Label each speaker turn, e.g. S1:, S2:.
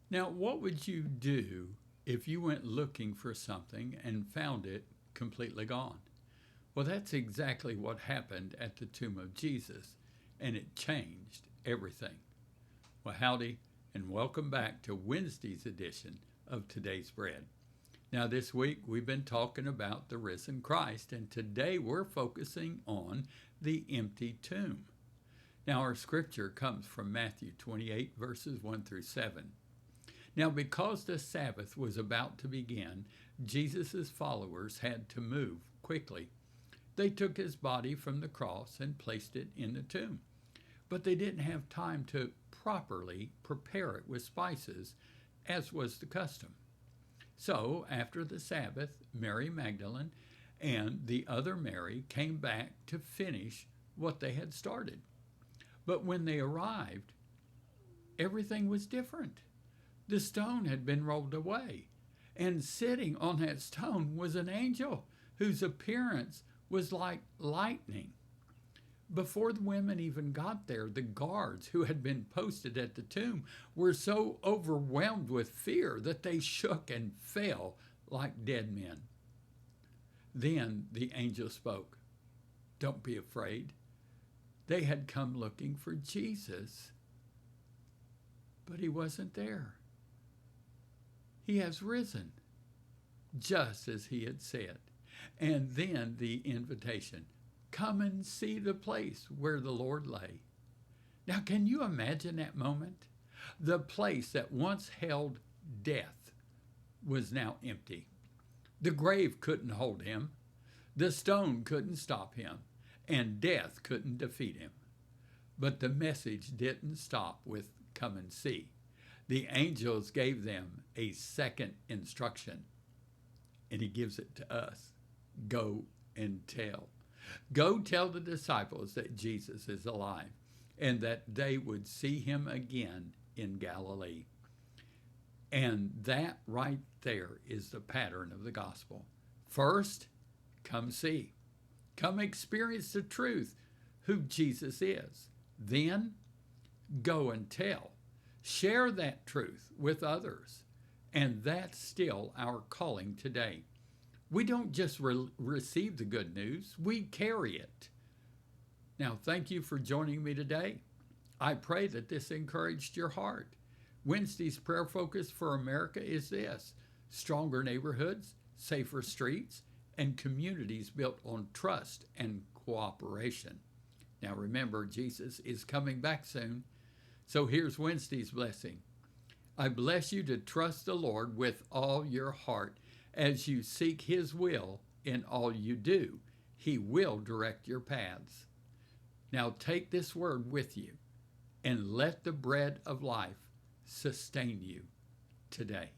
S1: Now, what would you do if you went looking for something and found it completely gone? Well, that's exactly what happened at the tomb of Jesus, and it changed everything. Well, howdy, and welcome back to Wednesday's edition of Today's Bread. Now, this week we've been talking about the risen Christ, and today we're focusing on the empty tomb. Now, our scripture comes from Matthew 28, verses 1 through 7. Now, because the Sabbath was about to begin, Jesus' followers had to move quickly. They took his body from the cross and placed it in the tomb, but they didn't have time to properly prepare it with spices, as was the custom. So, after the Sabbath, Mary Magdalene and the other Mary came back to finish what they had started. But when they arrived, everything was different. The stone had been rolled away, and sitting on that stone was an angel whose appearance was like lightning. Before the women even got there, the guards who had been posted at the tomb were so overwhelmed with fear that they shook and fell like dead men. Then the angel spoke. Don't be afraid. They had come looking for Jesus, but he wasn't there. He has risen, just as he had said. And then the invitation, come and see the place where the Lord lay. Now, can you imagine that moment? The place that once held death was now empty. The grave couldn't hold him. The stone couldn't stop him. And death couldn't defeat him. But the message didn't stop with come and see. The angels gave them a second instruction, and he gives it to us. Go and tell. Go tell the disciples that Jesus is alive and that they would see him again in Galilee. And that right there is the pattern of the gospel. First, come see. Come experience the truth, who Jesus is. Then, go and tell. Share that truth with others. And that's still our calling today. We don't just receive the good news, we carry it. Now, thank you for joining me today. I pray that this encouraged your heart. Wednesday's prayer focus for America is this: stronger neighborhoods, safer streets, and communities built on trust and cooperation. Now remember, Jesus is coming back soon. So here's Wednesday's blessing. I bless you to trust the Lord with all your heart as you seek his will in all you do. He will direct your paths. Now take this word with you and let the bread of life sustain you today.